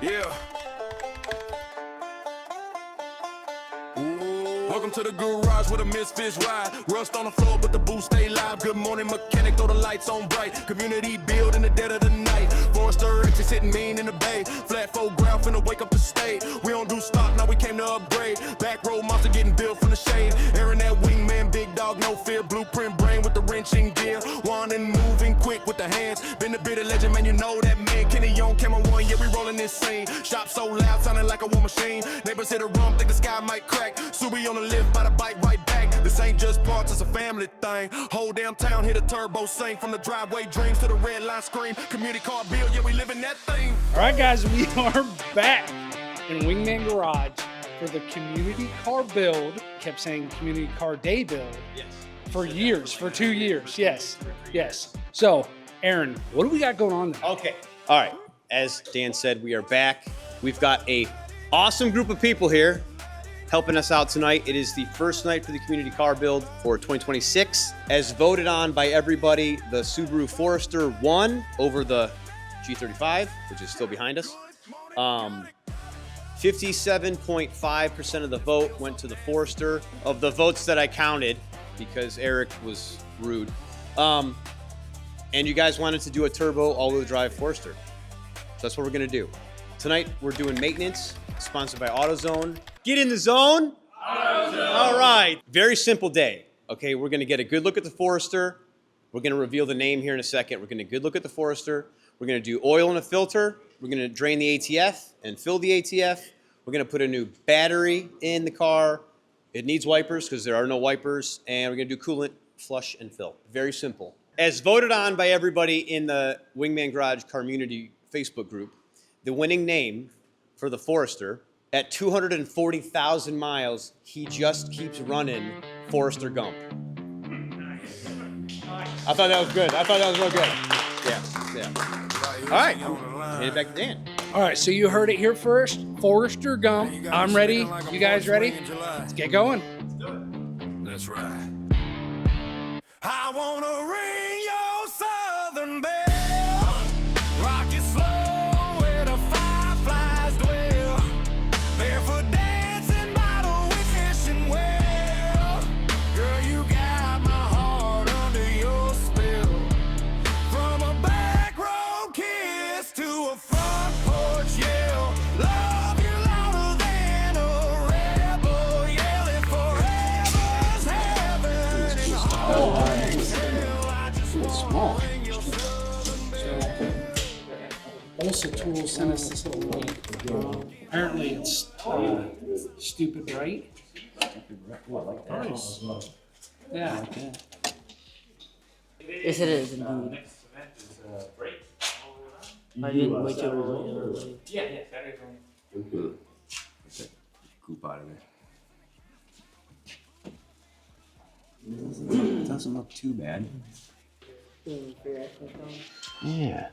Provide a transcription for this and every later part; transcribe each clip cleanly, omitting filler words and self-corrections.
Yeah. Welcome to the garage where the misfits ride. Rust on the floor, but the boost stay live. Good morning, mechanic, throw the lights on bright. Community build in the dead of the night. Forester XT sitting mean in the bay. Flat folk ground, finna wake up the state. We don't do stock, now we came to upgrade. Back road monster getting built from the shade. Airing that wingman, big dog, no fear. Blueprint brain with the wrenching gear. One and moving quick with the hands. Been a bit of legend, man, you know that man. Kenny on camera one, yeah, we rolling this scene. Shop so loud, sounding like a war machine. Neighbors hit a rum, think the sky might crack. Subi on the lift by the bike right back. This ain't just parts, it's a family thing. Whole damn town hit a turbo sing. From the driveway dreams to the red line scream. Community car build, yeah, we living that thing. All right, guys, we are back in Wingman Garage for the community car build. Kept saying community car day build. Yes. For years, for 2 years. Yes, yes. So, Aaron, what do we got going on there? Okay. All right. As Dan said, we are back. We've got a awesome group of people here helping us out tonight. It is the first night for the community car build for 2026. As voted on by everybody, the Subaru Forester won over the G35, which is still behind us. 57.5% of the vote went to the Forester. Of the votes that I counted, because Eric was rude, and you guys wanted to do a turbo all-wheel drive Forester. So that's what we're gonna do. Tonight, we're doing maintenance, sponsored by AutoZone. Get in the zone. AutoZone. All right, very simple day. Okay, we're gonna get a good look at the Forester. We're gonna reveal the name here in a second. We're gonna good look at the Forester. We're gonna do oil in a filter. We're gonna drain the ATF and fill the ATF. We're gonna put a new battery in the car. It needs wipers because there are no wipers. And we're gonna do coolant, flush, and fill. Very simple. As voted on by everybody in the Wingman Garage Community Facebook group, the winning name for the Forester, at 240,000 miles, he just keeps running Forester Gump. I thought that was good. I thought that was real good. Yeah. All right, hand it back to Dan. All right, so you heard it here first. Forester Gump. I'm ready. You guys ready? Let's get going. That's right. I wanna ring your southern bell. Rock it slow where the fireflies dwell. Barefoot dancing by the wishing well. Girl, you got my heart under your spell. From a back road kiss to a front porch yell. Love you louder than a rebel yelling forever's heaven and home. Small. Also, Tool sent us this little link. Apparently, it's stupid, right? Nice. Yeah. Yes, it is indeed. I didn't wait till Goop out of there. Doesn't look too bad. Yeah.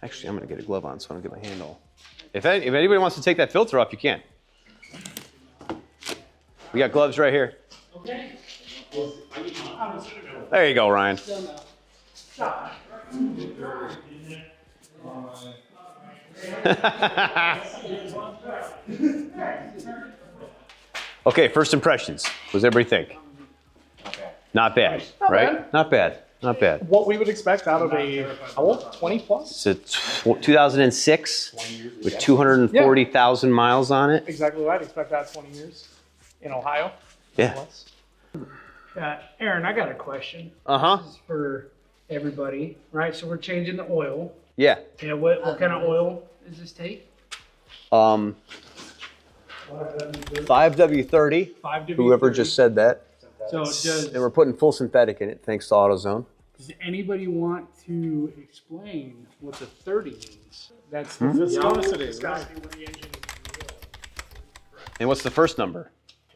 Actually, I'm gonna get a glove on so I don't get my hand all. If anybody wants to take that filter off, you can. We got gloves right here. Okay. There you go, Ryan. Okay, first impressions. What does everybody think? Not bad, right? Not bad. Not bad. What we would expect out of a, how old? 20 plus? It's a 2006 with 240,000 miles on it. Exactly what I'd expect out of 20 years in Ohio. Yeah. Aaron, I got a question. Uh-huh. This is for everybody, right? So we're changing the oil. Yeah. Yeah. What kind of oil does this take? 5W30. 5W30. Whoever just said that. So And we're putting full synthetic in it, thanks to AutoZone. does anybody want to explain what the 30 means? That's the Viscosity. And what's the first number?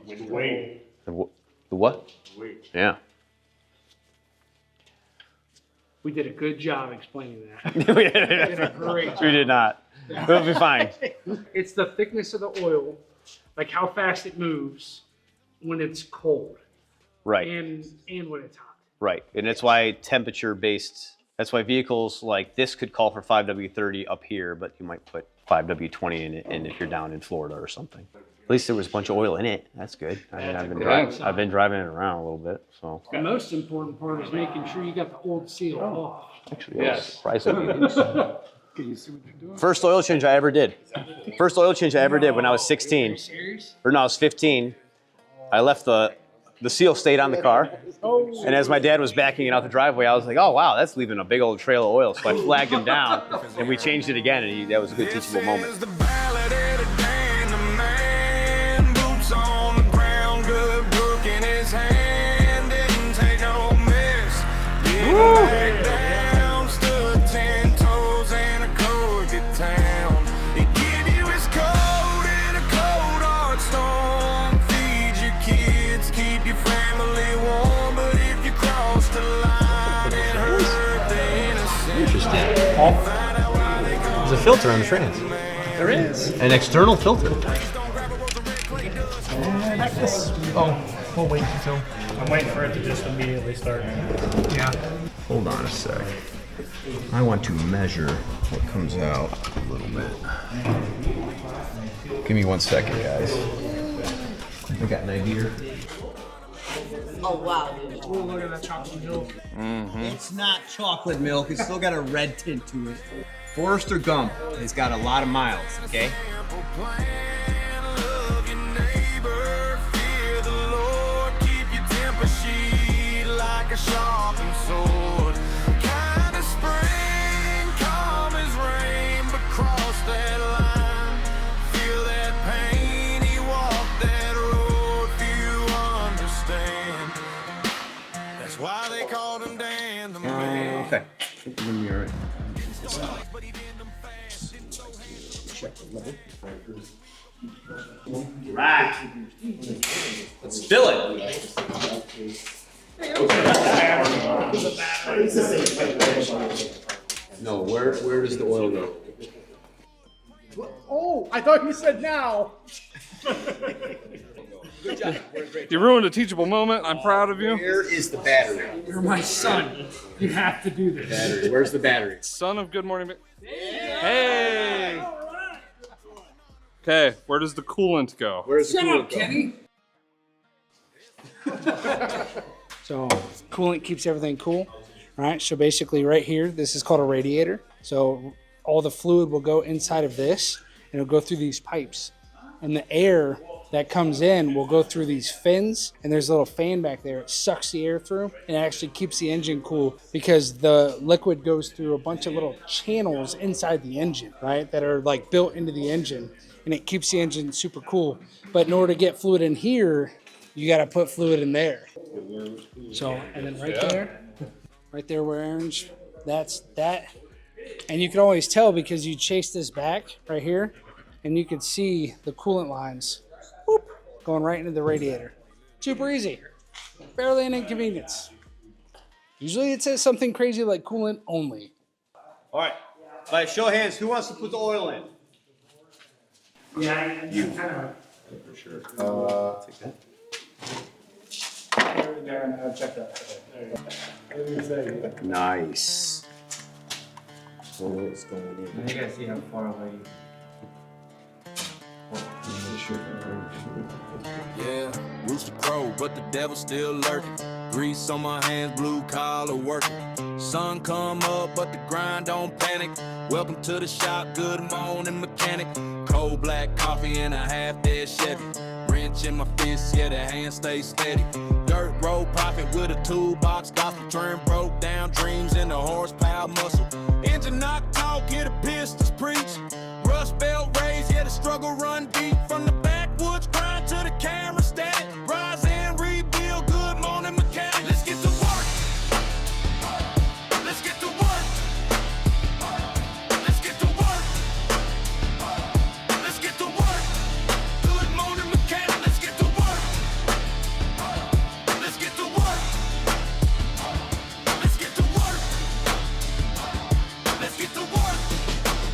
Weight. The what? Weight. Yeah. We did a good job explaining that. We did a great job. did not. We'll be fine. It's the thickness of the oil, like how fast it moves when it's cold. Right. And when it's hot. Right. And that's why temperature-based That's why vehicles like this could call for 5W30 up here, but you might put 5W20 in it, and if you're down in Florida or something. At least there was a bunch of oil in it. That's good. I mean, I've been driving it around a little bit, so. The most important part is making sure you got the old seal off. Actually, yes. Surprisingly. First oil change I ever did. First oil change I ever did when I was 16. Or no, I was 15. I left the seal stayed on the car. And as my dad was backing it out the driveway, I was like, oh, wow, that's leaving a big old trail of oil. So I flagged him down, and we changed it again, and that was a good teachable moment. There's a filter on the trans. There is. An external filter. We'll wait until. I'm waiting for it to just immediately start. Yeah. Hold on a sec. I want to measure what comes out a little bit. Give me 1 second, guys. I got an idea. Oh wow. Oh, look at that chocolate milk. It's not chocolate milk. It's still got a red tint to it. Forester Gump has got a lot of miles, okay? Why they called him Dan the man. Okay. You're gonna be all right. Right. Let's fill it. No, where does the oil go? Oh, I thought you said now. Good job. You ruined a teachable moment. I'm proud of you. Where is the battery? You're my son. You have to do this. Battery. Where's the battery? Son of Good Morning. Hey. Okay, where does the coolant go? Where's the coolant go? Kenny. So coolant keeps everything cool, right? So basically right here, this is called a radiator. So all the fluid will go inside of this and it'll go through these pipes. And the air that comes in will go through these fins, and there's a little fan back there. It sucks the air through and it actually keeps the engine cool because the liquid goes through a bunch of little channels inside the engine, right? That are like built into the engine, and it keeps the engine super cool. But in order to get fluid in here, you got to put fluid in there. So, and then right there where Aaron's, that's that. And you can always tell because you chase this back right here, and you can see the coolant lines whoop, going right into the radiator. Super easy. Barely an inconvenience. Usually it says something crazy like coolant only. All right. By show of hands, who wants to put the oil in? Yeah, you kind of. For sure. Take that. Check that. Nice. Oil's going in. I gotta see how far away. Yeah, Rooster Crow, but the devil still lurking. Grease on my hands, blue collar working. Sun come up, but the grind don't panic. Welcome to the shop, good morning mechanic. Cold black coffee and a half-dead Chevy. Wrench in my fist, yeah, the hand stays steady. Dirt road popping with a toolbox. Gospel train broke down, dreams in the horsepower muscle. Engine knock talk, hear the pistols preach. Rust belt raised, yeah, the struggle run deep. From the backwoods grind to the camera static. Rise and rebuild, good morning mechanic. Let's get to work. Let's get to work. Let's get to work. Let's get to work. Good morning mechanic. Let's get to work. Let's get to work. Let's get to work. Let's get to work.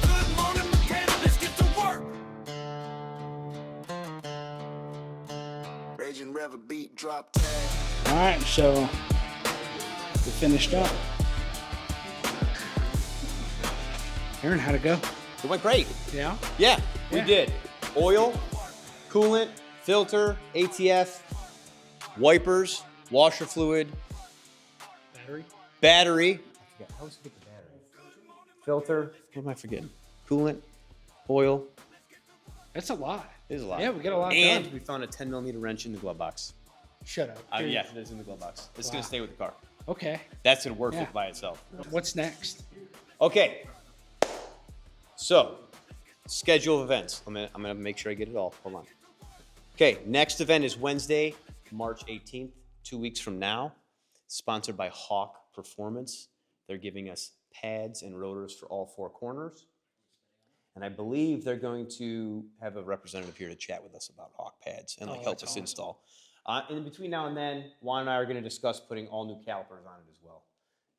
Good morning mechanic. Let's get to work. Raging rev a beat drop tag. All right, so we finished up. Aaron, how'd it go? It went great. Yeah? Yeah, we Yeah. did. Oil, coolant, filter, ATF, wipers, washer fluid, battery. I always forget the battery. Filter. What am I forgetting? Coolant, oil. That's a lot. It is a lot. Yeah, we got a lot And done. we found a 10mm wrench in the glove box. Shut up. Yeah, it's in the glove box. It's going to stay with the car. Okay. That's going to work Yeah. by itself. What's next? Okay. So, schedule of events. I'm gonna make sure I get it all. Hold on. Okay, next event is Wednesday, March 18th, 2 weeks from now. Sponsored by Hawk Performance. They're giving us pads and rotors for all four corners. And I believe they're going to have a representative here to chat with us about Hawk pads and like help us install. In between now and then, Juan and I are going to discuss putting all new calipers on it as well.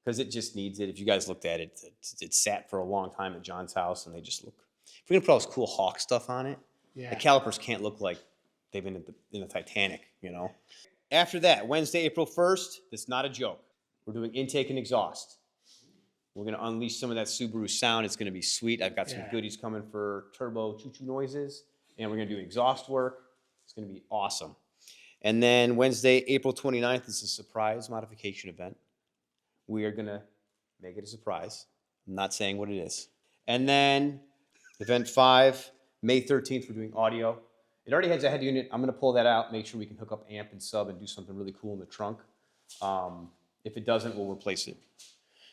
Because it just needs it. If you guys looked at it, it sat for a long time at John's house, and they just look. If we're gonna put all this cool Hawk stuff on it, Yeah. the calipers can't look like they've been in the Titanic, you know. After that, Wednesday, April 1st. That's not a joke. We're doing intake and exhaust. We're gonna unleash some of that Subaru sound. It's gonna be sweet. I've got some goodies coming for turbo choo-choo noises, and we're gonna do exhaust work. It's gonna be awesome. And then Wednesday, April 29th is a surprise modification event. We are gonna make it a surprise. I'm not saying what it is. And then event 5, May 13th, we're doing audio. It already has a head unit. I'm gonna pull that out, make sure we can hook up amp and sub and do something really cool in the trunk. If it doesn't, we'll replace it.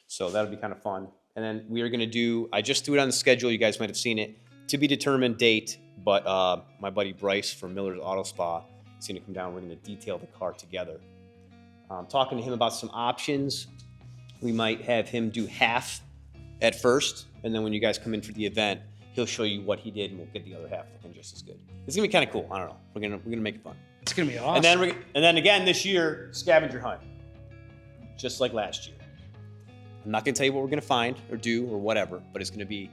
So that'll be kind of fun. And then we are gonna do, I just threw it on the schedule, you guys might have seen it, to be determined date, but my buddy Bryce from Miller's Auto Spa is gonna come down, we're gonna detail the car together. Talking to him about some options. We might have him do half at first, and then when you guys come in for the event, he'll show you what he did, and we'll get the other half looking just as good. It's gonna be kind of cool. I don't know. We're gonna make it fun. It's gonna be awesome. And then again this year, scavenger hunt, just like last year. I'm not gonna tell you what we're gonna find or do or whatever, but it's gonna be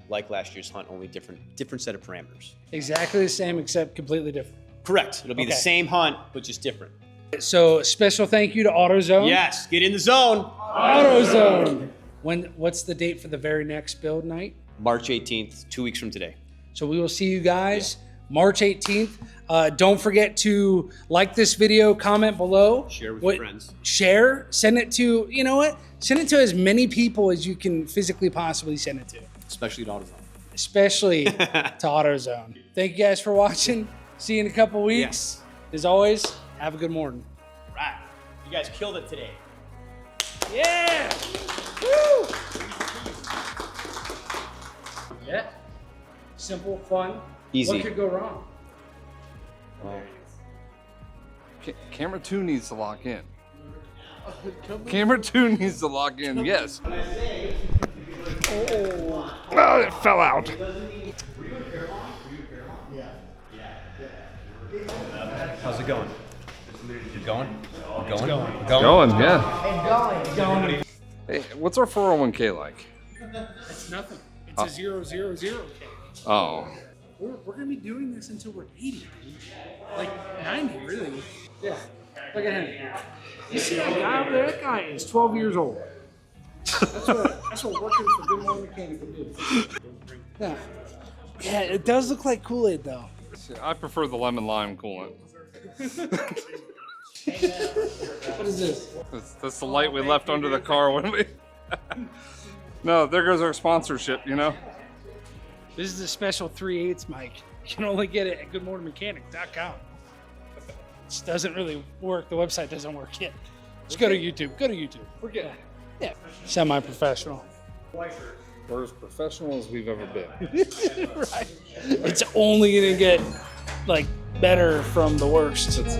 like last year's hunt, only different set of parameters. Exactly the same, except completely different. Correct. It'll be the same hunt, but just different. So special thank you to AutoZone. Yes, get in the zone. AutoZone. What's the date for the very next build night? March 18th, 2 weeks from today. So we will see you guys March 18th. Don't forget to like this video, comment below. Share with your friends. Share, send it to, you know what? Send it to as many people as you can physically possibly send it to. Especially to AutoZone. Especially to AutoZone. Thank you guys for watching. See you in a couple weeks. Yes. As always, have a good morning. Right. You guys killed it today. Yeah! Woo! Yeah. Simple, fun. Easy. What could go wrong? Camera 2 needs to lock in. Camera 2 needs to lock in, yes. Oh, it fell out. How's it going? You going? Going, yeah. Going. Hey, what's our 401k like? It's nothing. It's a 000K. Oh. We're gonna be doing this until we're 80, like 90, really. Yeah. Look at him. You see that guy over there? That guy is 12 years old. That's what working for Good Morning Mechanic would do. Yeah. Yeah, it does look like Kool-Aid though. I prefer the lemon lime coolant. What is this? That's the light we left under the car when we. No, there goes our sponsorship, you know? This is a special 3/8 mic. You can only get it at goodmorningmechanic.com. This doesn't really work. The website doesn't work yet. Just go to YouTube. Go to YouTube. We're good. Yeah. Semi-professional. We're as professional as we've ever been. Right. It's only gonna get like better from the worst. It's